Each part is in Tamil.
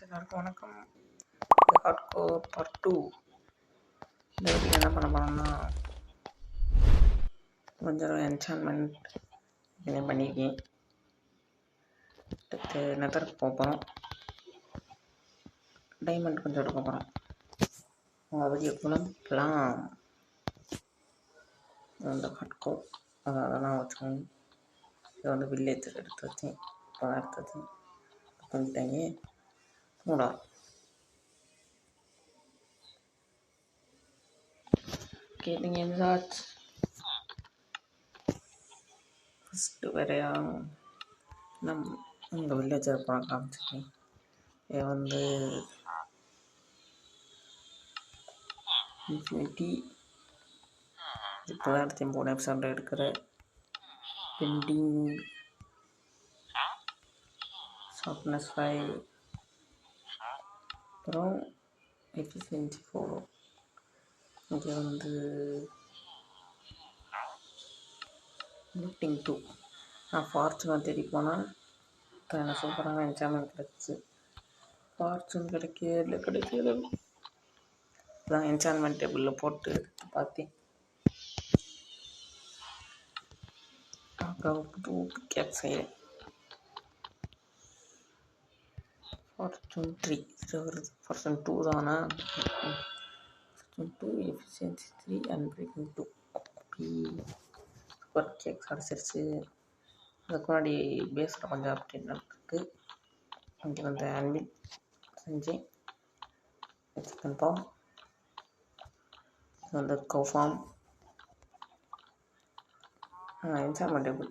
எல்லாருக்கும் வணக்கம். Hardcore part 2. இந்த வீடியோ என்ன பண்ண போகிறோம்னா, கொஞ்சம் என்சான்மெண்ட் இது பண்ணியிருக்கேன். அடுத்து நெதருக்கு போக போகிறோம். டைமண்ட் கொஞ்சம் எடுக்க போகிறோம். உங்கள் வீடியோ குழம்பலாம் இந்த ஹார்ட்கோர் அதெல்லாம் வச்சுக்கோங்க. இது வந்து வில்லேஜ் எடுத்து வச்சேன். இப்போ எடுத்து வச்சேன் பண்ணிட்டாங்க. மூடா கேட்டிங்க என்னாச்சு ஃபஸ்ட்டு வேறையா உங்கள் வில்லேஜ் அப்புறம் காமிச்சிருக்கேன். இது வந்து இன்ஃபினிட்டி இப்போ தான் 3 எபிசோட் எடுக்கிற பெண்டிங் ஷார்ப்னஸ் 5 அப்புறம் எஃபிஷியன்சி 4. இங்கே வந்து லூட்டிங் 2. நான் ஃபார்ச்சூன் தேடி போனால் இப்போ எனக்கு சூப்பரான என்ஜாய்மெண்ட் கிடச்சி. ஃபார்ச்சூன் கிடைக்கல தான் என்சான்மெண்ட் டேபிளில் போட்டு எடுத்து பார்த்தேன். புது கேப் செய்கிறேன். ஃபார்ச்சூன் 3 இது வருது. ஃபார்ச்சூன் 2 தானா? Fortune 2 efficiency 3 and breaking 2 super cake கிடச்சிருச்சு. அதுக்கு முன்னாடி பேஸில் கொஞ்சம் அப்டேட் நடந்துருக்கு. இங்கே வந்து அன்பில் செஞ்சேன். சிக்கன் ஃபார்ம், இது வந்து கோ ஃபார்ம், என்சான்மெண்ட் டேபிள்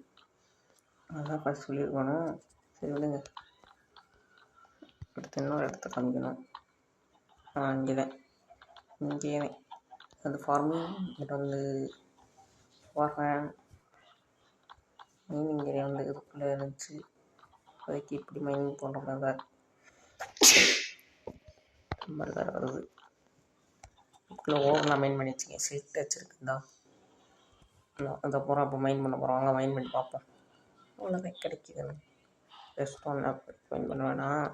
அதான் ஃபஸ்ட் சொல்லியிருக்கணும். சரி விடுங்க. அடுத்து இன்னொரு இடத்த காமிக்கணும். இங்கே வந்து ஃபார்மிங், இங்கே வந்து வார்ஃபேன் மைனிங் ஏரியா வந்து இதுக்குள்ளே இருந்துச்சு. அதுக்கு இப்படி மைனிங் போன்ற மாதிரி தான் வருது. இதுக்குள்ளே ஓவர்லாம் மைன் பண்ணி வச்சுக்கேன். சில்ட் வச்சுருக்குதா அதை பூரா இப்போ மைன் பண்ண போகிறோம். வாங்க மைன் பண்ணி பார்ப்போம். அவ்வளோதான் கிடைக்குதுன்னு ரெஸ்ட் ஒன்று மைன் பண்ண வேணாம்.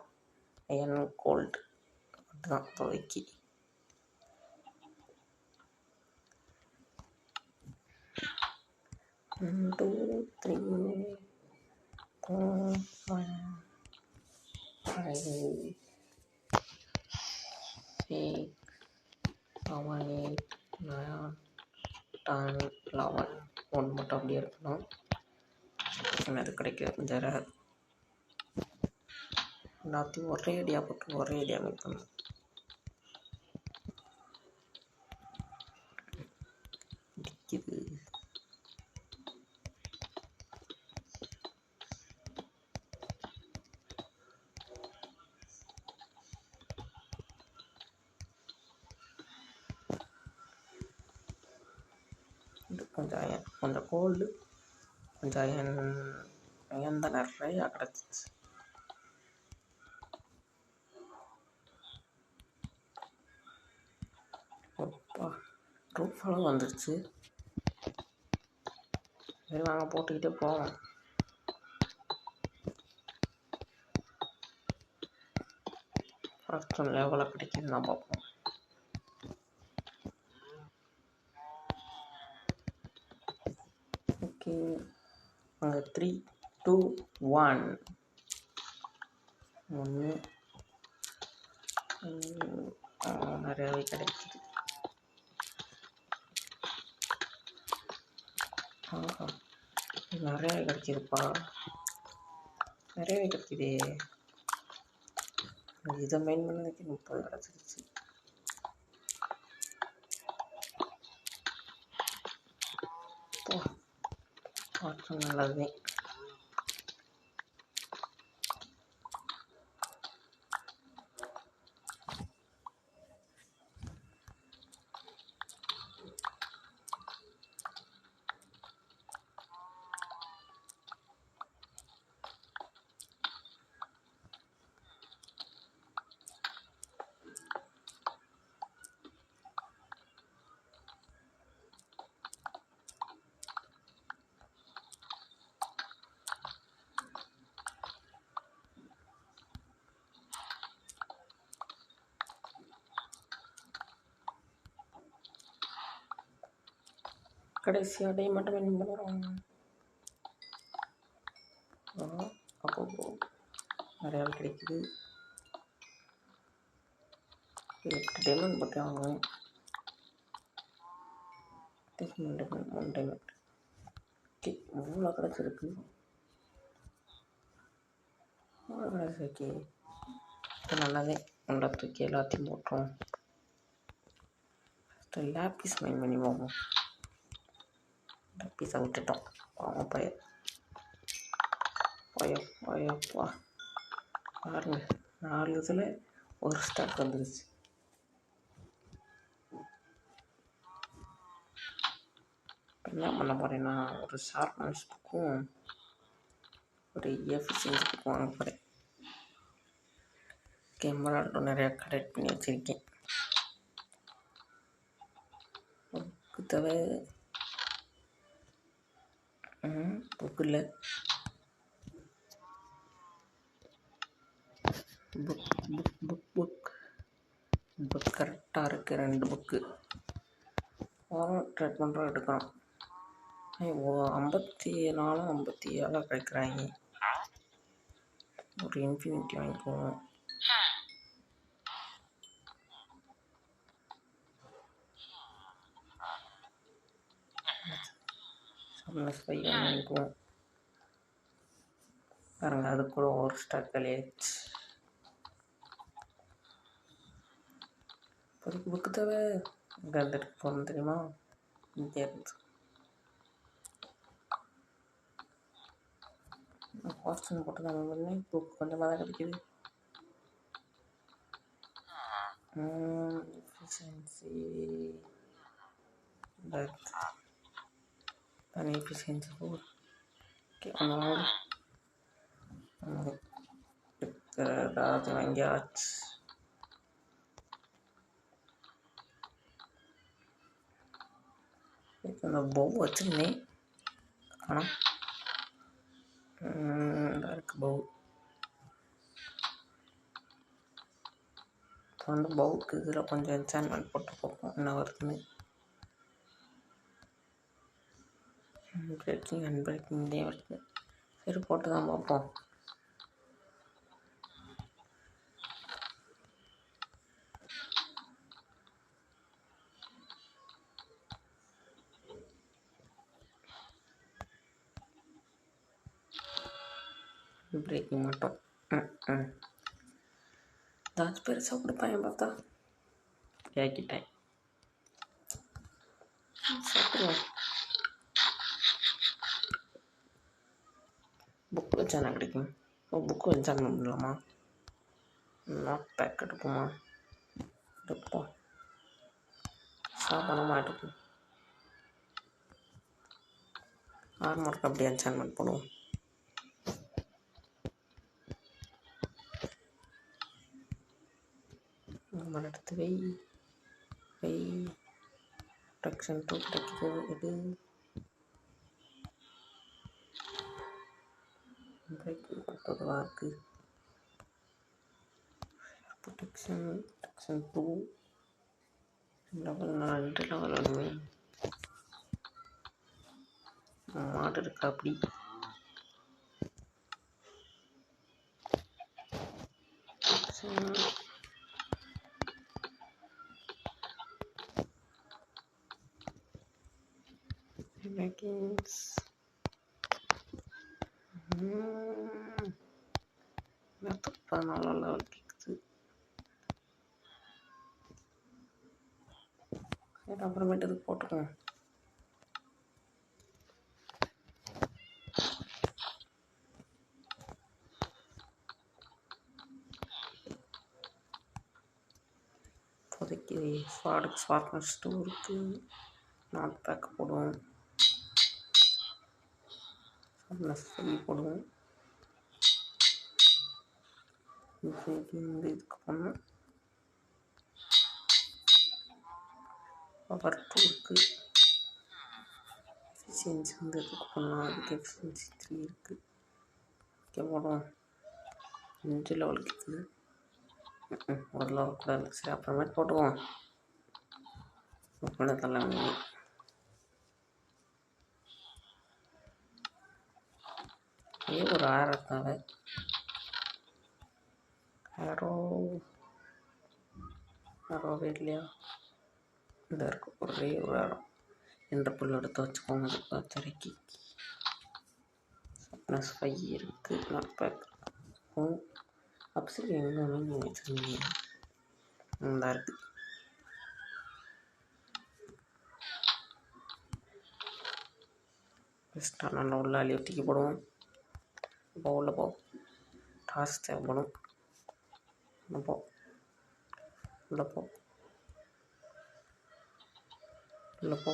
அயன் கோல்டு மட்டும்தான் இப்போதைக்கு. One, 2, 3, 4, 5, 6, 7, 8, 9, 10, 11. ஒன்று மட்டும் அப்படியே இருக்கணும். அது கிடைக்கிறது கொஞ்சம் ரேர். எல்லாத்தையும் ஒரே ஐடியா போட்டு ஒரே ஐடியா மேக் பண்ணணும். இது கொஞ்சம் கோல்டு, கொஞ்சம் அயன் தான் நிறையா கிடச்சிச்சு. அப்பா ரூஃபெல்லாம் வந்துருச்சு. சரி வாங்க போட்டுக்கிட்டே போவோம். ஃபார்ச்சூன் லெவலில் கிடைக்குது நான் பார்ப்போம். ஓகே, அங்கே 3, 2, 1 நிறையாவே கிடைக்குது. நிறைய கிடைக்குதுப்பா, நிறையவே கிடைக்குது. இதை மெயின் பண்ணதுக்கு 30 கிடச்சிருச்சு. நல்லதுதான். கடைசியாக டைமண்ட் மைன் பண்ணுறோம். அப்போ நிறையா கிடைக்குது. 8 டைமண்ட் போட்டு ஆகும். 1 டைமண்ட். ஓகே, இவ்வளோ கிடச்சிருக்கு. கிடச்சிருக்கு. இப்போ நல்லாவே உண்டை தூக்கி எல்லாத்தையும் போட்டுரும். லேப்பிஸ் மைன் பண்ணி போவோம். லேப்பிஸை விட்டுட்டோம். போவோம் போயப்பா பாருங்க, 4 இதில் ஒரு ஸ்டாக் வந்துருச்சு. என்ன பண்ண போகிறேன்னா, ஒரு ஷார்ப்னஸ் புக்கும் ஒரு எஃபிஷியன்சி புக்கும் வாங்க போகிறேன். கேமராட்டும் நிறையா கலெக்ட் பண்ணி வச்சுருக்கேன். புக்கு தவிர புக்கில் புக் கரெக்டாக இருக்குது. 2 புக்கு ட்ரேட் பண்ணுறோம் எடுக்கிறோம். 54 57 கிடைக்கிறாங்க. ஒரு இன்ஃபினிட்டி வாங்கிக்குவோம். வாங்கிக்குவோம். பாருங்க, அது கூட ஒரு ஸ்டாக் கழியாச்சு. இப்போதைக்கு புக்கு தேவை. இங்கே இருந்துட்டு போகணும் தெரியுமா? இங்கே இருந்து ஹாஸ்டல் போட்டு தான் பண்ணி புக் கொஞ்சமாக தான் கிடைக்கிது. எஃபிஷியன்சி தனி எஃபிஷியன்சி போகுது. ஓகே, ஏதாவது வாங்கியாச்சு. இப்போ இந்த பவு வச்சுருந்தேன். ஆனால் இருக்கு பவு. இப்போ வந்து பவுக்கு இதில் கொஞ்சம் என்சான்மெண்ட் போட்டு பார்ப்போம் என்ன வருதுன்னு. பிரேக்கிங் அன்பிரேக்கிங் இதே வருது. சரி, போட்டு தான் பார்ப்போம். பிரேக்கிங் மட்டும் ஏதாச்சும் பெருசாக கொடுப்பேன் பார்த்தா கேக்கிட்டேன். சாப்பிடுவோம். புக் வச்சா என்ன கிடைக்கும்? புக்கு வச்சா பண்ணலாமா? நாட் பேக் எடுப்போமா? எடுப்போம். சாப்பிடமா எடுப்போம். ஆர்மருக்கு அப்படியே என்சான்மெண்ட் பண்ணுவோம். நம்ம எடுத்து வை ப்ரொடெக்ஷன் 2 கிடைக்குது. இது பிரேக்கிங் கொடுத்ததுலாம் இருக்குது. ப்ரொடெக்ஷன் 2 லெவல் 2 லெவல் வேணுமே. மாடு இருக்கா அப்படி? நல்லா லெவல் கேட்குது. சரி, அப்புறமேட்டு இது போட்டுக்குவோம். இப்போதைக்கு ஸ்பார்க்னஸ் 2 இருக்குது. நாட் பேக் போடுவோம். ப்ளஸ் 3 போடுவோம். இதுக்கு பண்ணோம். பவர் 2 இருக்குது. எஃபிஷியன்சி வந்து இதுக்கு பண்ணலாம். அதுக்கு எஃபிஷியன்சி 3 இருக்குது. ஓகே, போடுவோம். 5 லெவலுக்கு இருக்குது. ஒரு லெவல் கூட இல்லை. சரி, அப்புறமேட்டு போட்டுக்குவோம். தள்ள ஒரு ஆரோ இருக்காங்க. ஆரோவே இல்லையா? இந்த இருக்கு ஒரே ஒரு ஆரோ. இந்த புல் எடுத்து வச்சுக்கோங்க. பச்சரிக்கி +5 இருக்குது. நாட் பேக் அப்சரி எங்கே நீங்கள் வச்சுருந்தீங்க? இந்த இருக்குது. பெஸ்ட்டாக நல்லா உள்ள அள்ளி தூக்கி போடுவோம். உள்ள போ. டாஸ் தேவைப்படும். உள்ள போ. உள்ள போ. உள்ள போ.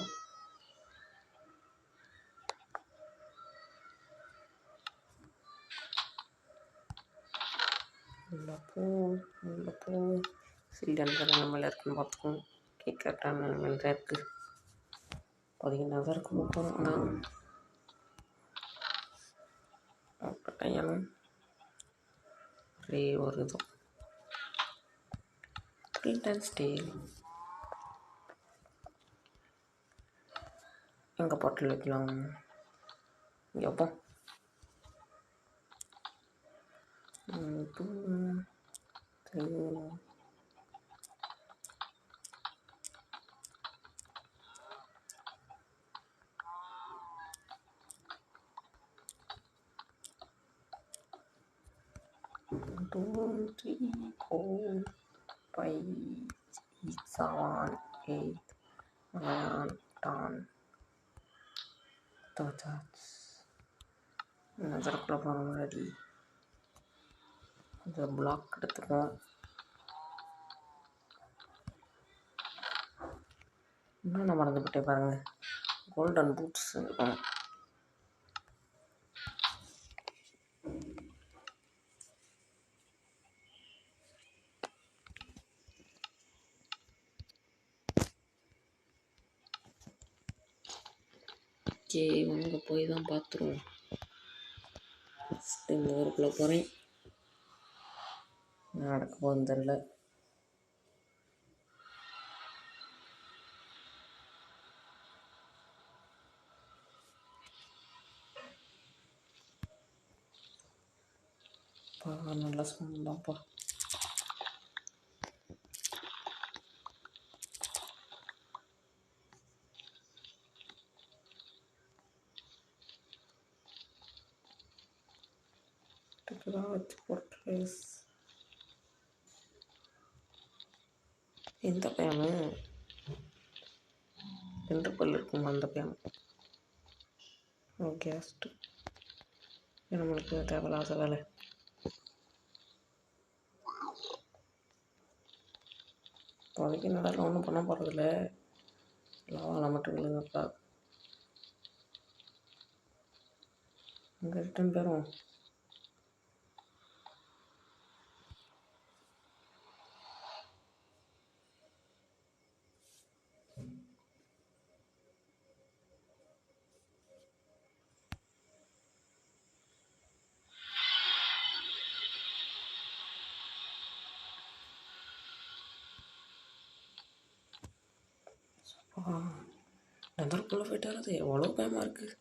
உள்ள போ. உள்ள போ. சிலிண்டர் நம்மள இருக்குன்னு பார்த்துக்கோங்க. கரெக்டான நிலைமையில் இருக்குது. 16 இருக்கு போகிறோம். கட்டாயம் ஒரே ஒரு இது ரிட்டன் ஸ்டேல் எங்கே பாட்டில் வைக்கலாம்? இங்கே வைப்போம். Two, 3, 4, 5, 6, 7, 8, 9, 10. நகரக்குள்ள போகிற முன்னாடி கொஞ்சம் பிளாக் எடுத்துக்குவோம். இன்னும் நான் மறந்துவிட்டே பாருங்கள். கோல்டன் பூட்ஸ் இருக்கணும். ஓகே, அங்கே போய் தான் பார்த்துருவோம். ஃபஸ்ட்டு இந்த ஊருக்குள்ளே போகிறேன். நடக்க போகுதுன்னு தெரில. நல்லா ஸ்மெல் தான்ப்பா. எந்த பேமு? 2 பல் இருக்குமா அந்த பேமு? ஓகே, நம்மளுக்கு தேவையில்லாத வேலை. இப்போதைக்கு நடால ஒன்றும் பண்ண போகிறதில்ல. லாவால் மட்டும் விழுங்கப்பா. அங்கே ரிட்டன் பேரும் நெதற்குள்ளே போயிட்டு வர்றது எவ்வளோ பயமாக இருக்குது.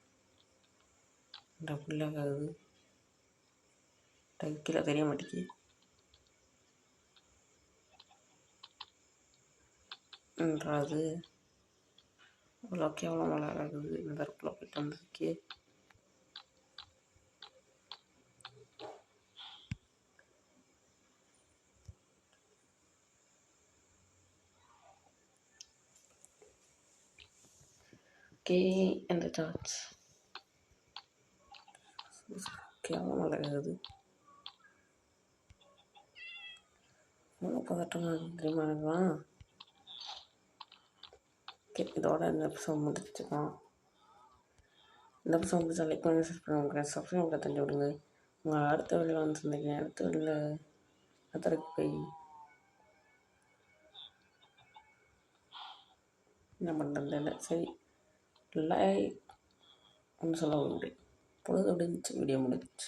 இந்த பிள்ளைக்காகுது கீழே தெரிய மாட்டேங்குது. என்றாது அவ்வளோ கேவலம் மழை ஆகுது. நெதற்குள்ளே போயிட்டு வந்ததுக்கே ஓகே. அந்த சார்ஜ் கேவலம் மழை ஆகுது. எவ்வளோ பதட்டமாக தெரியுமா இருக்கலாம். ஓகே, இதோட இந்த எபிசோட் முடிச்சுக்கலாம். இந்த எபிசோட் முடிச்சா லைக் பண்ணி சப்ஸ்கிரைப் பண்ண தள்ளி விடுங்க. உங்கள் அடுத்த வெளியில் வந்து சந்திக்கிறேன். அடுத்த வெளியில் கத்தருக்கு போய் என்ன பண்ணுறது இல்லை. சரி, லைக் ஒன்று சொல்ல முடியும். பொழுது முடிஞ்சு வீடியோ முடிஞ்சு.